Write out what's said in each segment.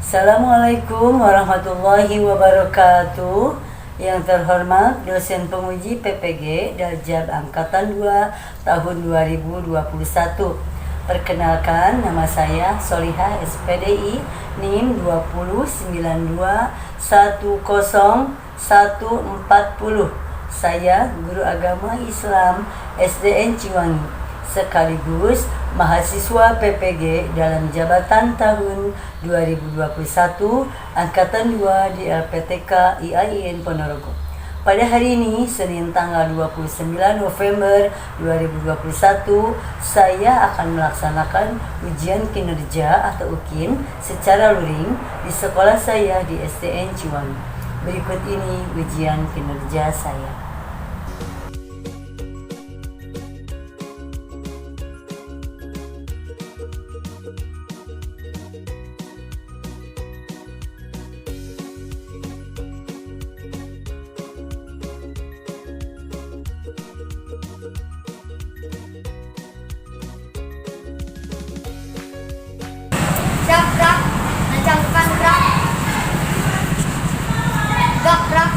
Assalamualaikum warahmatullahi wabarakatuh. Yang terhormat dosen penguji PPG Daljab Angkatan 2 tahun 2021. Perkenalkan, nama saya Solihah SPDI NIM 209210140. Saya guru agama Islam SDN Ciwangi, sekaligus mahasiswa PPG dalam jabatan tahun 2021 Angkatan 2 di LPTK IAIN Ponorogo. Pada hari ini, Senin tanggal 29 November 2021, saya akan melaksanakan ujian kinerja atau UKIN secara luring di sekolah saya di SDN Ciwangi. Berikut ini ujian kinerja saya. Gerak, kencangkan gerak. Gerak.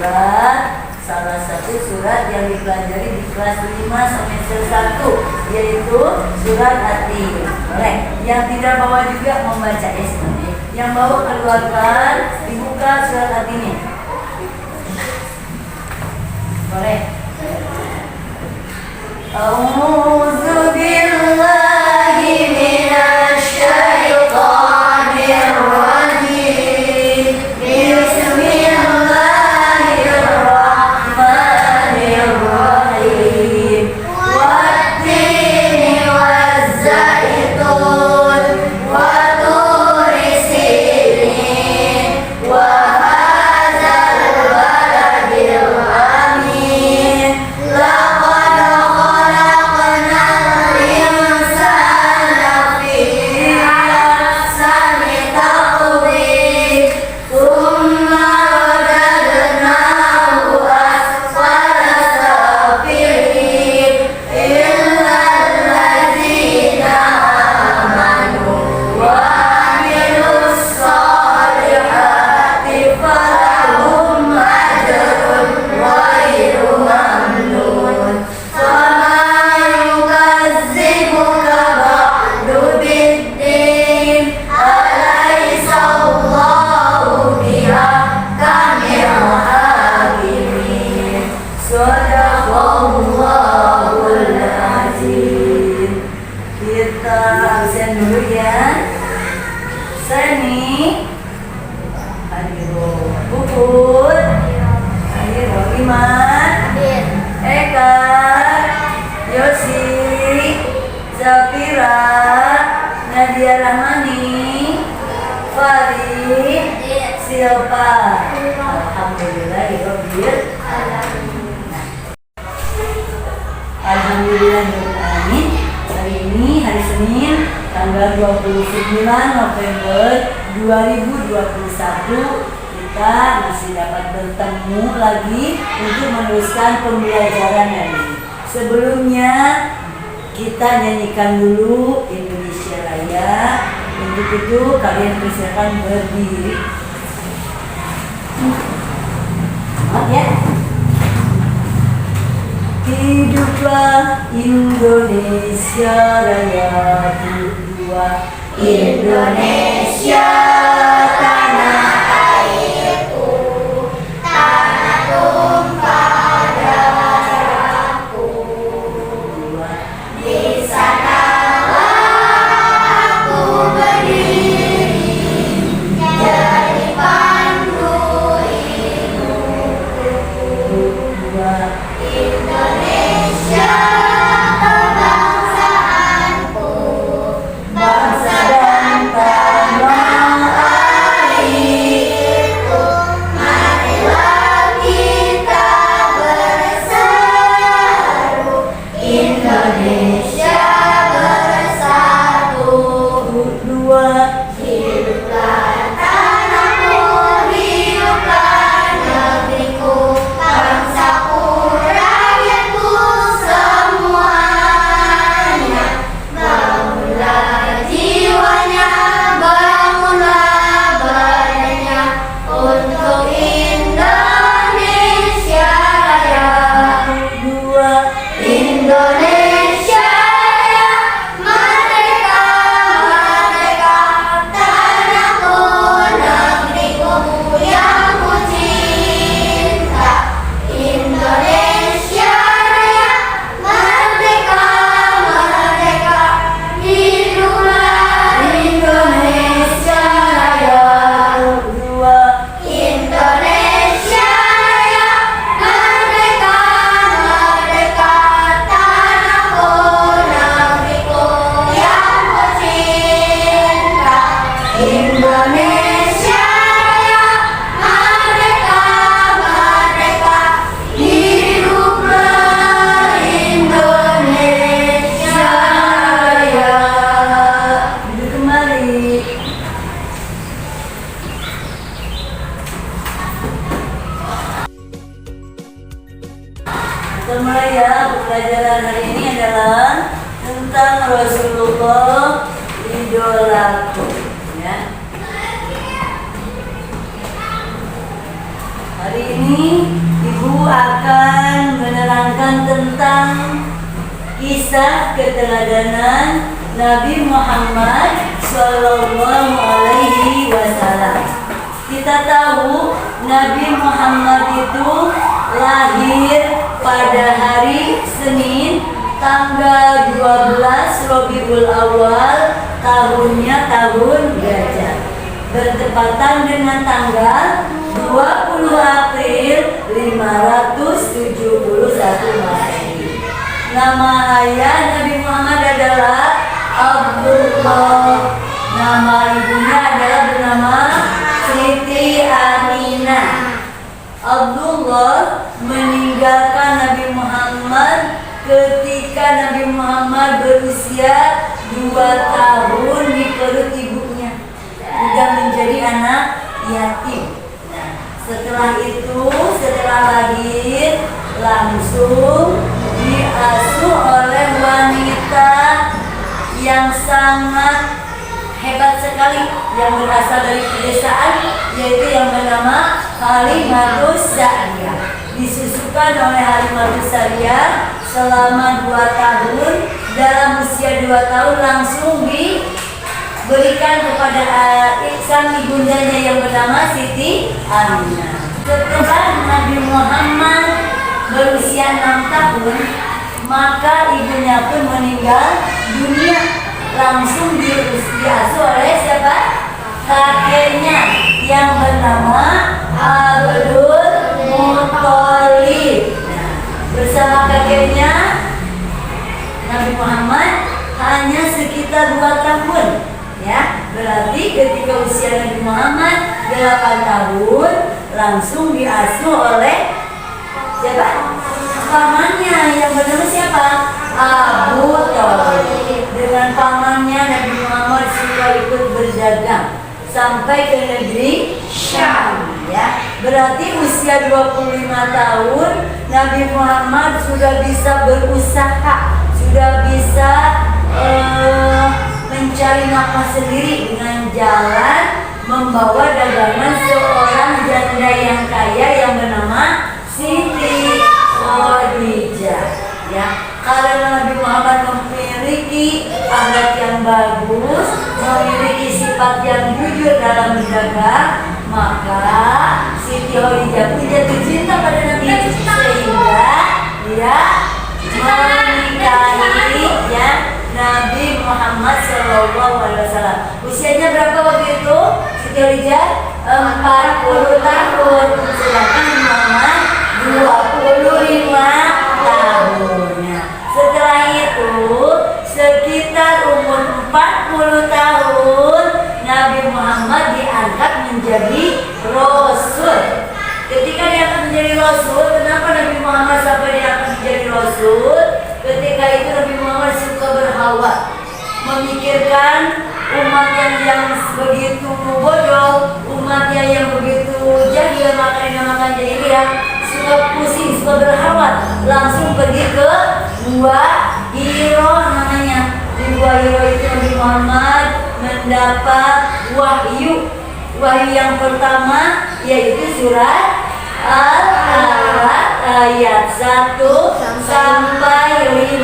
salah satu surat yang dipelajari di kelas 5 semester 1, yaitu surat At-Tin. Boleh. Yang tidak bawa juga membaca sebenarnya. Yang bawa keluarkan, dibuka surat At-Tin. Boleh. A'udzu billahi minasy syaithanir rajim. Bismillahirrahmanirrahim. Wat-tini waz-zaitun wa turi sinin wa hadzal baladil amin. Laqad khalaqnal insana fi ahsani taqwim. Tsumma radadnahu asfala safilin. Illa alladzina amanu wa amilus solihati falahum ajrun ghairu mamnun. Fama yukazzibuka ba'du biddin. Alaysa Allahu bihakkamil hakimin. Shadaqallahul azim. Kita absen dulu ya. Seni Hadiro Puput, Hadiro Iman, Eka, Yosi, Zafira, Nadia Rahmani, Farid, Silpa. Alhamdulillahirabbil alamin. Alhamdulillahirrahmanirrahim. Hari ini hari Senin tanggal 29 November 2021, kita masih dapat bertemu lagi untuk meneruskan pembelajaran hari ini. Sebelumnya kita nyanyikan dulu Indonesia Raya. Untuk itu kalian persilakan berdiri. Semangat ya. Hiduplah Indonesia Raya, berdua Indonesia tanah airku, tanah tumpah darahku. Di sanalah aku berdiri, jadi pandu hidupku. Indonesia kebangsaanku, bangsa dan tanah airku. Marilah kita berseru, Indonesia bersatu. Dua, hiduplah tanahku, hiduplah negeriku, bangsaku, rakyatku semuanya. Bangunlah jiwanya, bangunlah badannya untuk Indonesia Raya. Dua, Indonesia Raya, merdeka, merdeka, tanahku, negeriku yang ku cinta. Indonesia Raya, merdeka, merdeka, hiduplah Indonesia Raya. Dua, Indonesia Raya, merdeka, merdeka, tanahku, negeriku yang ku cinta. Indonesia Raya, merdeka, merdeka, hiduplah Indonesia Raya. Duduk kembali. Kita mulai ya. Pembelajaran hari ini adalah tentang Rasulullah, idolaku. Ya. Hari ini Kisah keteladanan Nabi Muhammad Sallallahu Alaihi Wasallam. Kita tahu Nabi Muhammad itu lahir pada hari Senin tanggal 12 Rabiul Awal, tahunnya tahun gajah, bertepatan dengan tanggal 20 April 571 Masehi. Nama ayah Nabi Muhammad adalah Abdullah. Nama ibunya adalah bernama Siti Aminah. Abdullah meninggalkan Nabi Muhammad ketika Nabi Muhammad berusia 2 tahun di perut ibunya, sudah menjadi anak yatim. Setelah itu, setelah lahir, langsung diasuh oleh wanita yang sangat hebat sekali, yang berasal dari pedesaan, yaitu yang bernama Halimatus Sa'diyah. Disusukan oleh Halimatus Sa'diyah selama 2 tahun. Dalam usia 2 tahun langsung diberikan kepada sang ibundanya yang bernama Siti Aminah. Setelah Nabi Muhammad berusia 6 tahun, maka ibunya pun meninggal dunia. Langsung diasuh oleh siapa? Kakeknya yang bernama Abdul Muthalib. Bersama kakeknya Nabi Muhammad hanya sekitar 2 tahun, ya. Berarti ketika usia Nabi Muhammad 8 tahun langsung diasuh oleh siapa? Pamannya yang bernama siapa? Abu Thalib. Dengan pamannya Nabi Muhammad suka ikut berdagang sampai ke negeri Syam, ya. Berarti usia 25 tahun Nabi Muhammad sudah bisa berusaha, sudah bisa mencari nafkah sendiri dengan jalan membawa dagangan seorang janda yang kaya yang bernama Siti Khadijah, ya. Karena Nabi Muhammad memiliki akhlak yang bagus, memiliki sifat yang jujur dalam berdagang, maka Siti Khadijah pun jatuh cinta pada Nabi, sehingga dia menikahi, ya, Nabi Muhammad SAW. Usianya berapa waktu itu? Siti Khadijah 40 tahun, sedangkan Muhammad 25 tahun. Setelah itu, sekitar umur 40 tahun, Nabi Muhammad diangkat menjadi Rasul. Ketika diangkat menjadi Rasul, kenapa Nabi Muhammad sampai diangkat menjadi Rasul? Ketika itu Nabi Muhammad suka berhawa, memikirkan umatnya yang begitu bodoh, umatnya yang begitu jahil, makan jahiliyah, suka pusing, suka berhawa, langsung pergi ke Gua Hiro namanya. Di Gua Hiro itu Nabi Muhammad mendapat wahyu. Wahyu yang pertama yaitu surat Al-Alaq ayat 1 sampai 5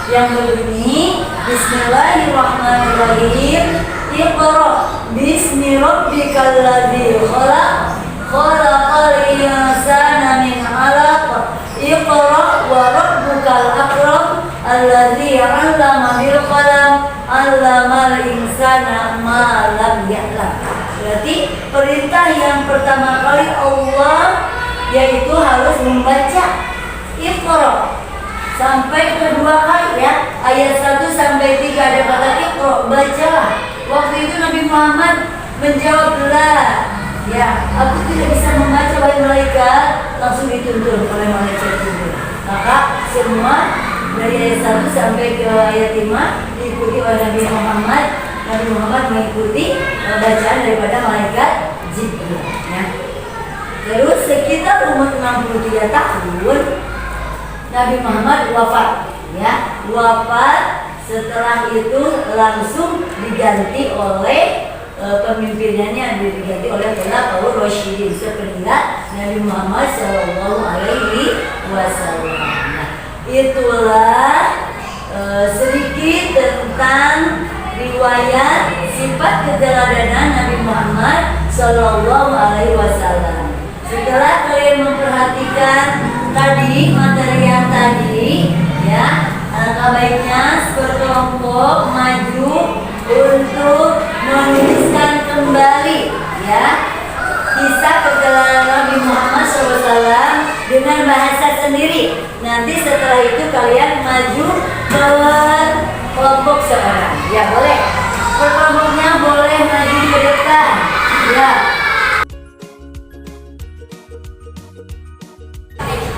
yang berbunyi Bismillahirrahmanirrahim. Iqra bismi rabbikal ladzi khalaq, khalaqal insana min 'alaq. Iqra wa rabbukal akram alladzi 'allama bil qalam 'allamal insana ma lam ya'lam. Berarti perintah yang pertama kali Allah yaitu harus membaca Iqra sampai kedua kali, ya. Ayat 1 sampai 3 ada kata Iqra, bacalah. Waktu itu Nabi Muhammad menjawab, "La, ya, aku tidak bisa membaca, wahai malaikat." Langsung dituntun oleh malaikat Jibril. Maka semua dari ayat 1 sampai ke ayat 5 diikuti oleh Nabi Muhammad. Nabi Muhammad mengikuti bacaan daripada malaikat Jibril, ya. Terus sekitar umur 63 tahun Nabi Muhammad wafat, ya. Wafat. Setelah itu langsung diganti oleh pemimpinannya, diganti oleh Khulafaur Rasyidin sepeninggal Nabi Muhammad SAW. Nah, itulah sedikit tentang riwayat sifat keteladanan Nabi Muhammad Sallallahu Alaihi Wasallam. Setelah kalian memperhatikan tadi materi yang tadi, ya, alangkah baiknya berkelompok maju untuk menuliskan kembali, ya, kisah keteladanan Nabi Muhammad SAW dengan bahasa sendiri. Nanti setelah itu kalian maju ke kelompok sekarang. Ya boleh. Kelompoknya boleh maju ke depan. Ya.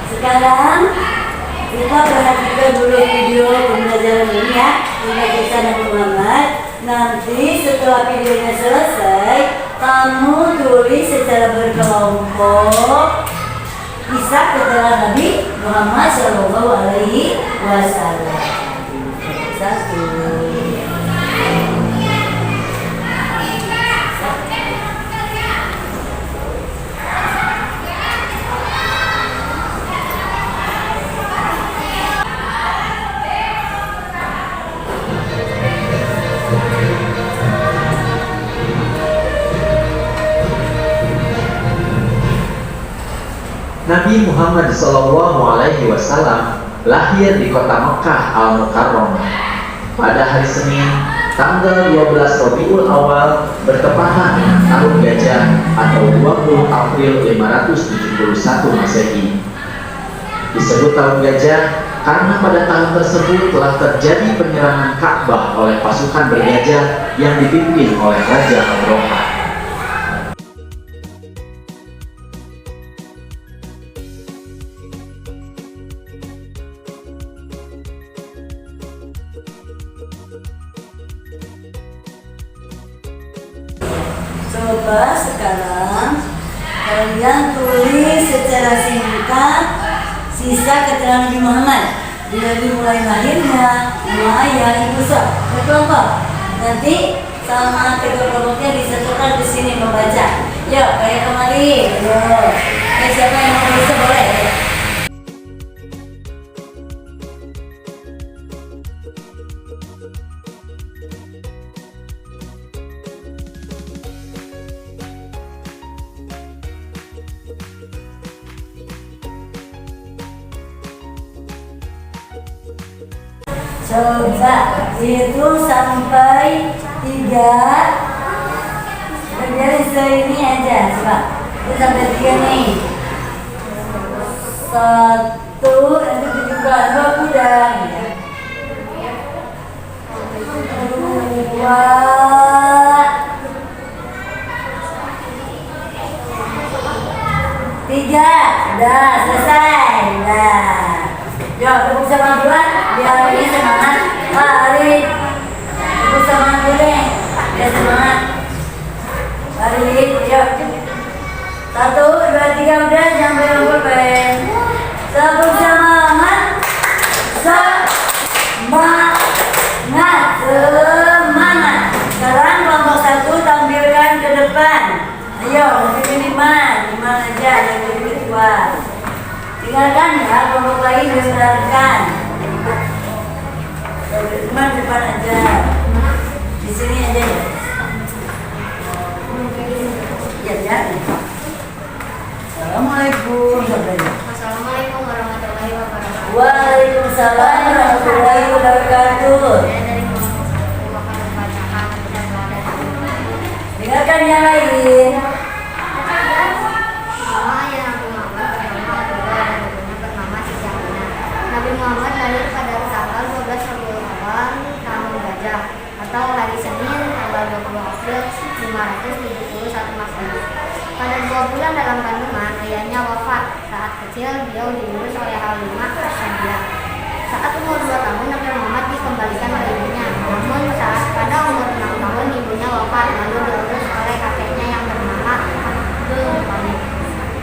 Sekarang kita perhatikan dulu video pembelajaran ini ya, tentang kisah Nabi Muhammad. Nanti setelah videonya selesai, kamu tulis secara berkelompok kisah keteladanan Nabi Muhammad Shallallahu Alaihi Wasallam. Satu. Nabi Muhammad SAW lahir di kota Mekah Al-Mukarramah pada hari Senin tanggal 12 Rabiul Awal bertepatan dengan tahun gajah atau 20 April 571 Masehi. Disebut tahun gajah karena pada tahun tersebut telah terjadi penyerangan Ka'bah oleh pasukan bergajah yang dipimpin oleh Raja Abraha. Coba sekarang kalian tulis secara singkat sisa keterangan Nabi Muhammad dari mulai lahirnya, nama ayah, ibu berkelompok. Nanti sama kedua kelompoknya disatukan di sini membaca. Yuk, kayak kemarin. Yuk. Siapa yang mau tulis boleh? Coba hitung sampai 3. Dari ini aja, coba. Itu sampai 3 nih. 1, nanti tunjukkan 2 kuda. 2, 3. Udah selesai. Nah. Yuk, tepuk sama duluan biar ini semangat. Hari tepuk sama dulu nih biar semangat. Hari yuk. 1, 2, 3 udah, jangan banyak pulpen. Tepuk semangat. Semangat. Semangat. Sekarang kelompok 1 tampilkan ke depan. Ayo, lebih 5 aja yang lebih kuat. Tinggalkan ya, kelompok lain dengarkan. Cuma depan aja. Di sini aja ya. Ya. Assalamualaikum. Assalamualaikum warahmatullahi wabarakatuh. Waalaikumsalam warahmatullahi wabarakatuh. Dengarkan yang lain. Nabi Muhammad lahir pada tanggal 12 Rabiul Awal tahun gajah atau hari Senin tanggal 20 April 571 Masehi. Pada 2 bulan dalam kandungan, ayahnya wafat. Saat kecil, beliau diurus oleh Halimah As-Sa'diyah. Saat umur 2 tahun, Nabi Muhammad dikembalikan ke ibunya. Namun saat pada umur 6 tahun, ibunya wafat, lalu diurus oleh kakeknya yang bernama Abdul Muthalib.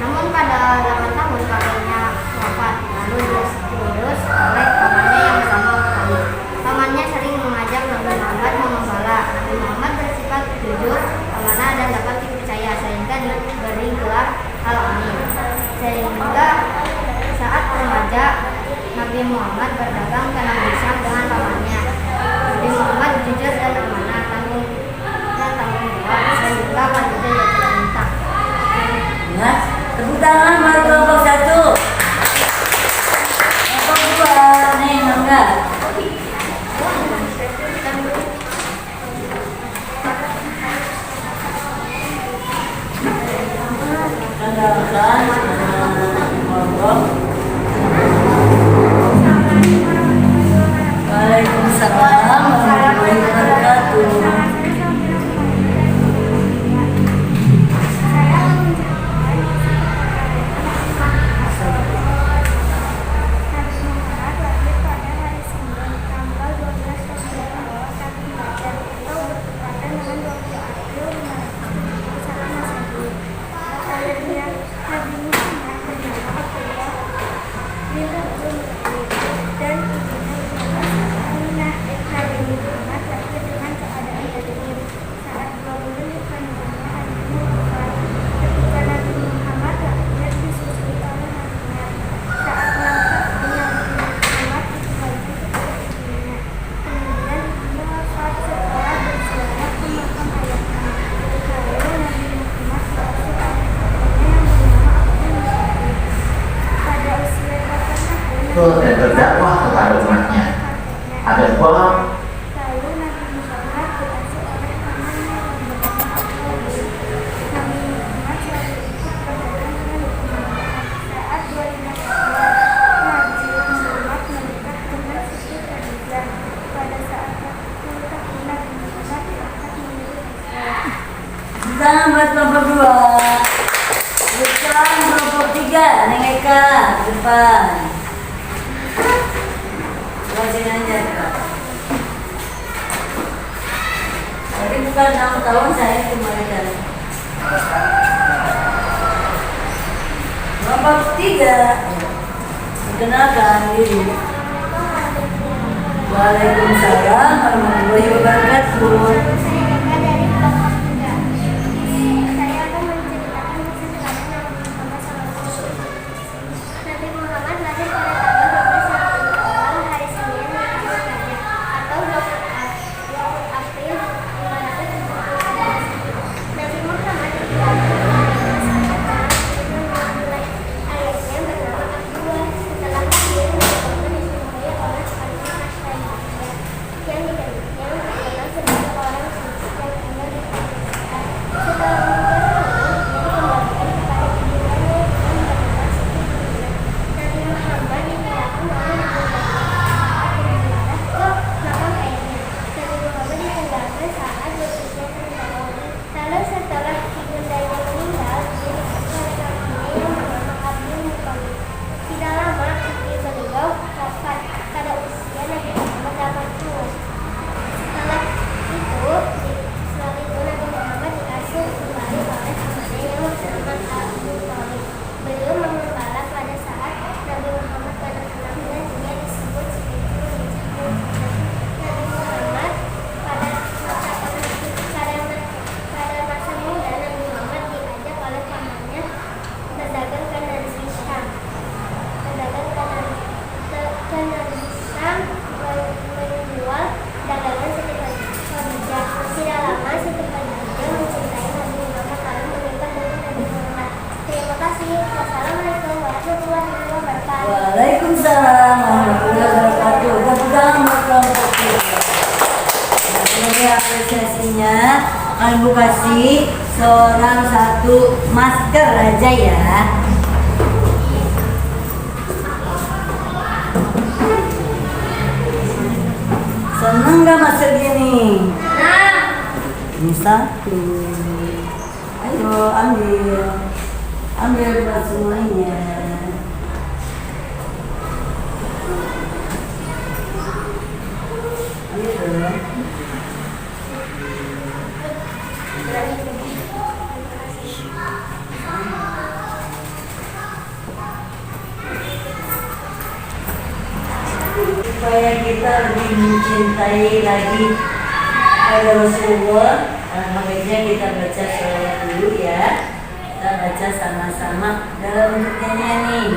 Namun pada 8 tahun, kakeknya wafat, lalu diurus oleh pamannya yang bernama Muthalib. Pamannya sering mengajak Nabi Muhammad mengembala. Nabi Muhammad bersifat jujur, amanah, dan dapat dipercaya, sehingga diberi gelar Al-Amin. Sehingga saat remaja, Nabi Muhammad berdagang ke negeri Syam dengan pamannya. Nabi Muhammad jujur dan amanah, tanggung jawab, dan juga pandai jatuh cinta. Ya, tepuk tangan buat kelompok 1. Kelompok 2, nih Mangga. Kenalkan kelompok. Waalaikumsalam warahmatullahi wabarakatuh. Dan berdakwah kepada umatnya agar pula Tangan buat kelompok 2. Bukan kelompok 3, Neng Eka ke depan. Sini aja Kak. Jadi bukan 6 tahun saya kemarin. Kelompok 3. Perkenalkan diri. Waalaikumsalam warahmatullahi wabarakatuh. Waalaikumsalam warahmatullahi wabarakatuh. Tepuk buat kelompok 3. Nah, sebagai apresiasinya akan Ibu kasih seorang 1 masker aja ya. Seneng gak masker gini? Nah, Ini 1. Ayo ambil buat semuanya. Supaya kita lebih mencintai lagi pada Rasulullah, makanya kita baca sholawat dulu ya. Kita baca sama-sama dalam bentuk nyanyian nih.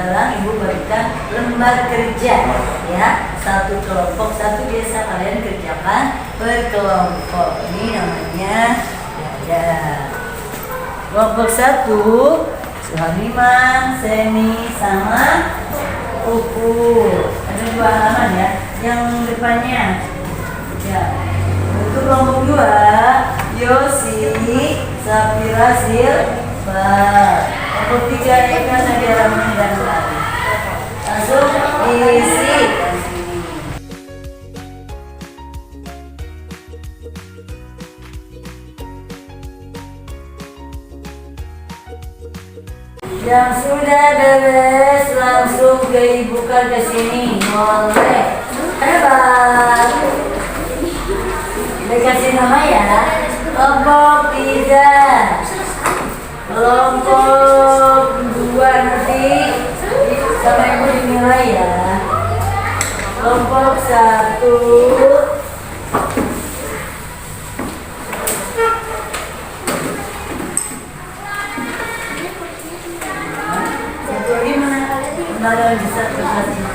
sekarang ibu bagikan lembar kerja ya, satu kelompok satu biasa kalian kerjakan berkelompok. Ini namanya ya. Kelompok satu Suhamiman, Seni sama Upu. Ada 2 halaman ya, yang depannya ya. Untuk kelompok 2 Yosi, Safira, Silva. Kelompok 3 Eka, Nadia, Rahman, dan Lali. Langsung isi dan sini. Yang sudah beres langsung dibuka ke sini. Boleh. Hebat. Dikasih nama ya. Kelompok 3. Kelompok 2 nanti sama ibu dinilai ya. Kelompok 1 satu lagi mana? Kemarin bisa terjadi.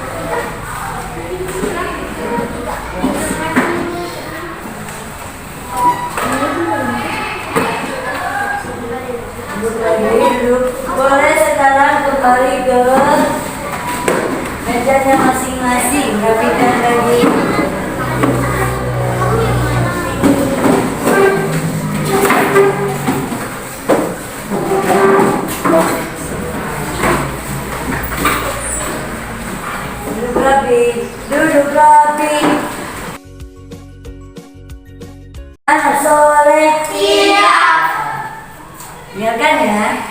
Boleh sekarang kembali ke mejanya masing-masing, rapikan lagi. Duduk rapi, duduk rapi. Anak soleh. Biarkan ya.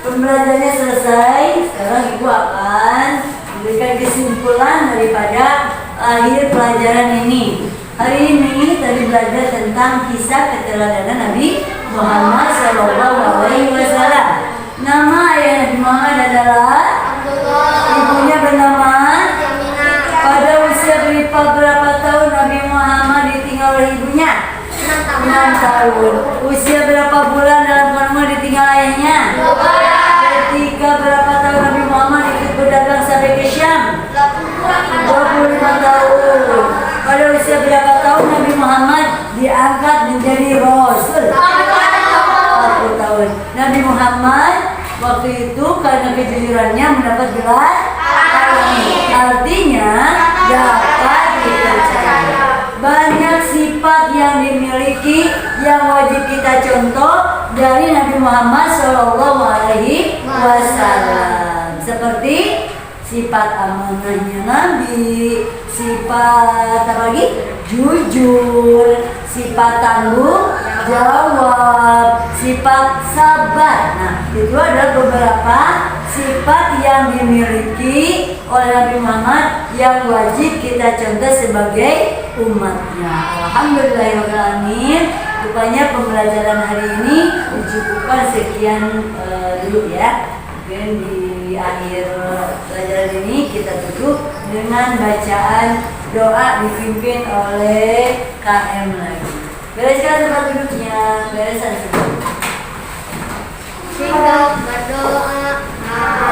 Pembelajarannya selesai. Sekarang ibu akan memberikan kesimpulan daripada akhir pelajaran ini. Hari ini tadi belajar tentang kisah keteladanan Nabi Muhammad SAW. Nama ayah Nabi Muhammad adalah ibunya bernama. Pada usia berapa tahun Nabi Muhammad ditinggal oleh ibunya? 6 tahun. Usia berapa bulan dalam kandungan ditinggal ayahnya? Ketika berapa tahun Nabi Muhammad ikut berdagang sampai ke Syam? 25 tahun. Pada usia berapa tahun Nabi Muhammad diangkat menjadi Rasul? 40 tahun. Nabi Muhammad waktu itu karena kejujurannya mendapat gelar Al-Amin. Artinya dapat dipercaya. Banyak sifat yang dimiliki yang wajib kita contoh dari Nabi Muhammad SAW. Seperti sifat amanahnya Nabi, sifat apa lagi? Jujur, sifat tanggung jawab, sifat sabar. Nah, itu adalah beberapa sifat yang dimiliki oleh Nabi Muhammad yang wajib kita contoh sebagai umatnya. Alhamdulillahirrahmanirrahim. Rupanya pembelajaran hari ini dicukupkan sekian dulu ya. Mungkin di akhir pelajaran ini kita tutup dengan bacaan doa dipimpin oleh KM lagi. Bereskan tempat duduknya, beresan semua. Siap berdoa.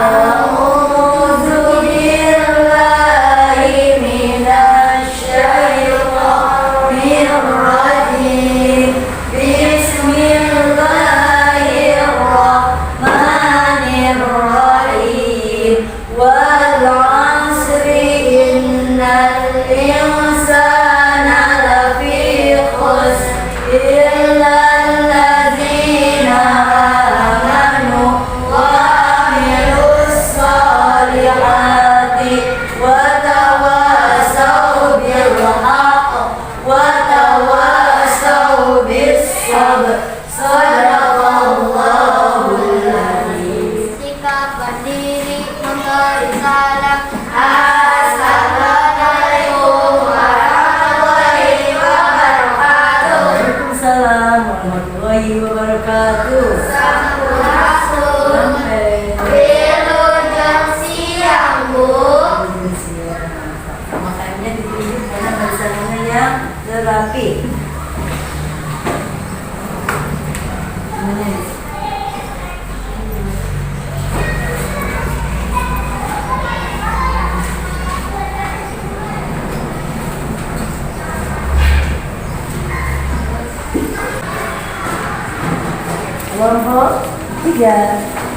A'udzu billahi minasy syaithanir rajim. Bismillahirrahmanirrahim. Wal 'asri innal insana lafi khusr illa allazina amanu wa amilus solihati wa tawasaw bil haqq wa tawasaw bis sabr. Shadaqallahul adzim. Sikap berdiri memberi salam. Assalamualaikum warahmatullahi wabarakatuh. Waalaikumsalam warahmatullahi wabarakatuh. Sampurasun. Sampai. Wilujeng siang, Bu. Makanya ditunjuk karena barisannya yang terapi. Indonesia.